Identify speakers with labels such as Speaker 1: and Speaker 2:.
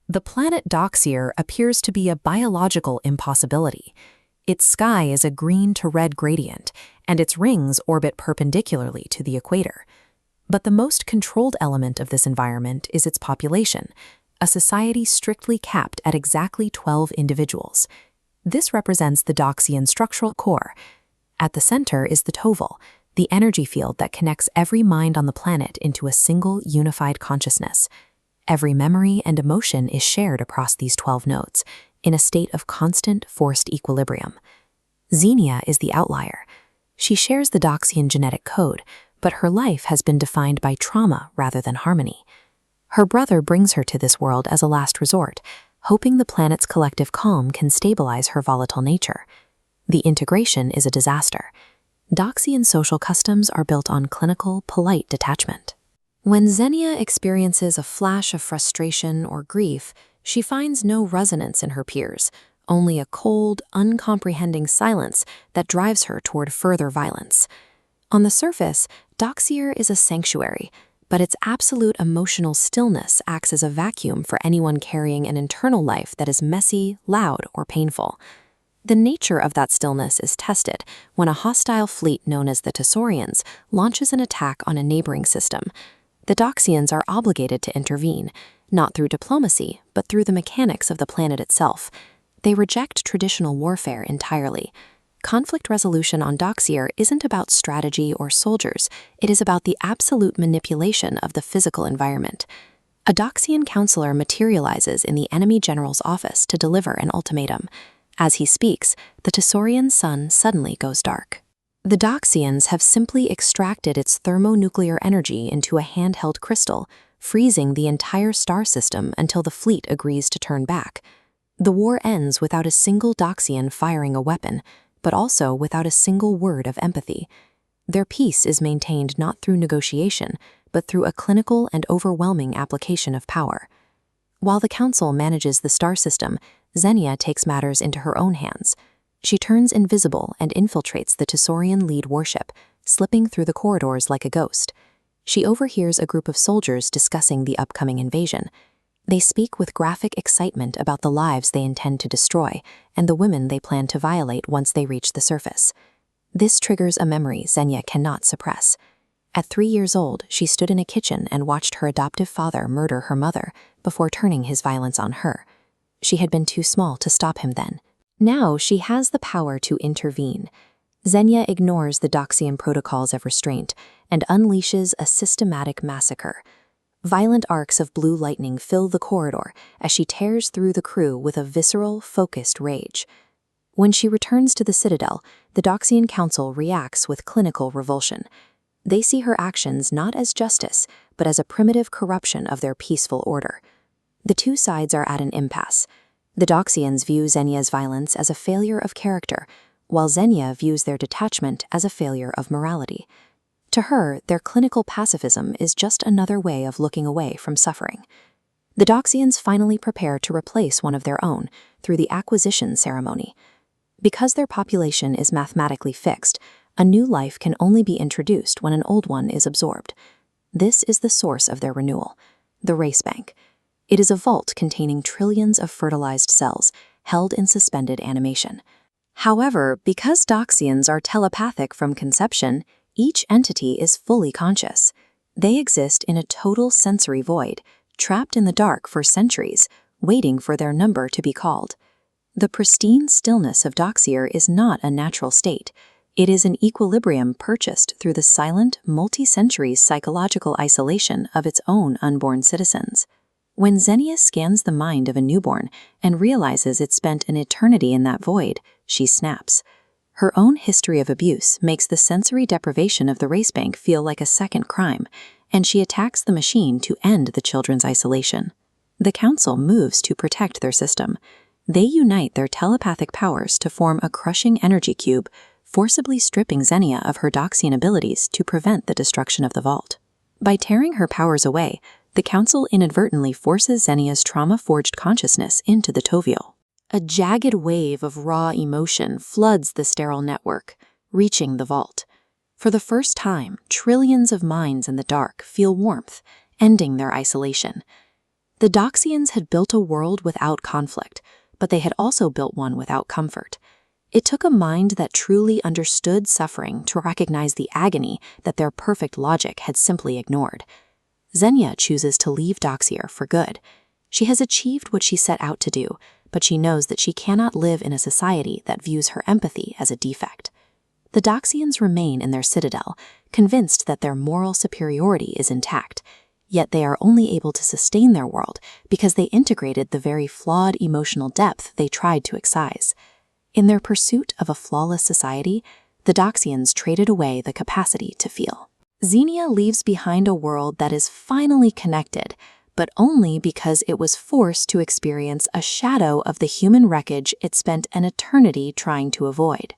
Speaker 1: The planet Doxier appears to be a biological impossibility. Its sky is a green to red gradient, and its rings orbit perpendicularly to the equator. But the most controlled element of this environment is its population, a society strictly capped at exactly 12 individuals. This represents the Doxian structural core. At the center is the Tovil, the energy field that connects every mind on the planet into a single unified consciousness. Every memory and emotion is shared across these 12 nodes, in a state of constant forced equilibrium. Xenia is the outlier. She shares the Doxian genetic code, but her life has been defined by trauma rather than harmony. Her brother brings her to this world as a last resort, hoping the planet's collective calm can stabilize her volatile nature. The integration is a disaster. Doxian social customs are built on clinical, polite detachment. When Xenia experiences a flash of frustration or grief, she finds no resonance in her peers, only a cold, uncomprehending silence that drives her toward further violence. On the surface, Doxier is a sanctuary, but its absolute emotional stillness acts as a vacuum for anyone carrying an internal life that is messy, loud, or painful. The nature of that stillness is tested when a hostile fleet known as the Tosaurians launches an attack on a neighboring system. The Doxians are obligated to intervene, not through diplomacy, but through the mechanics of the planet itself. They reject traditional warfare entirely. Conflict resolution on Doxier isn't about strategy or soldiers, it is about the absolute manipulation of the physical environment. A Doxian counselor materializes in the enemy general's office to deliver an ultimatum. As he speaks, the Tosaurian sun suddenly goes dark. The Doxians have simply extracted its thermonuclear energy into a handheld crystal, freezing the entire star system until the fleet agrees to turn back. The war ends without a single Doxian firing a weapon, but also without a single word of empathy. Their peace is maintained not through negotiation, but through a clinical and overwhelming application of power. While the Council manages the star system, Xenia takes matters into her own hands. She turns invisible and infiltrates the Tosaurian lead warship, slipping through the corridors like a ghost. She overhears a group of soldiers discussing the upcoming invasion. They speak with graphic excitement about the lives they intend to destroy and the women they plan to violate once they reach the surface. This triggers a memory Xenia cannot suppress. At 3 years old, she stood in a kitchen and watched her adoptive father murder her mother before turning his violence on her. She had been too small to stop him then. Now she has the power to intervene. Xenia ignores the Doxian protocols of restraint and unleashes a systematic massacre. Violent arcs of blue lightning fill the corridor as she tears through the crew with a visceral, focused rage. When she returns to the Citadel, the Doxian Council reacts with clinical revulsion. They see her actions not as justice, but as a primitive corruption of their peaceful order. The two sides are at an impasse. The Doxians view Xenia's violence as a failure of character, while Xenia views their detachment as a failure of morality. To her, their clinical pacifism is just another way of looking away from suffering. The Doxians finally prepare to replace one of their own through the acquisition ceremony. Because their population is mathematically fixed, a new life can only be introduced when an old one is absorbed. This is the source of their renewal, the race bank. It is a vault containing trillions of fertilized cells, held in suspended animation. However, because Doxians are telepathic from conception, each entity is fully conscious. They exist in a total sensory void, trapped in the dark for centuries, waiting for their number to be called. The pristine stillness of Doxier is not a natural state. It is an equilibrium purchased through the silent, multi-century psychological isolation of its own unborn citizens. When Xenia scans the mind of a newborn and realizes it spent an eternity in that void, she snaps. Her own history of abuse makes the sensory deprivation of the race bank feel like a second crime, and she attacks the machine to end the children's isolation. The Council moves to protect their system. They unite their telepathic powers to form a crushing energy cube, forcibly stripping Xenia of her Doxian abilities to prevent the destruction of the vault. By tearing her powers away, the Council inadvertently forces Xenia's trauma-forged consciousness into the Tovil. A jagged wave of raw emotion floods the sterile network, reaching the vault. For the first time, trillions of minds in the dark feel warmth, ending their isolation. The The Doxians had built a world without conflict, but they had also built one without comfort. It took a mind that truly understood suffering to recognize the agony that their perfect logic had simply ignored. Xenia chooses to leave Doxier for good. She has achieved what she set out to do, but she knows that she cannot live in a society that views her empathy as a defect. The Doxians remain in their citadel, convinced that their moral superiority is intact, yet they are only able to sustain their world because they integrated the very flawed emotional depth they tried to excise. In their pursuit of a flawless society, the Doxians traded away the capacity to feel. Xenia leaves behind a world that is finally connected, but only because it was forced to experience a shadow of the human wreckage it spent an eternity trying to avoid.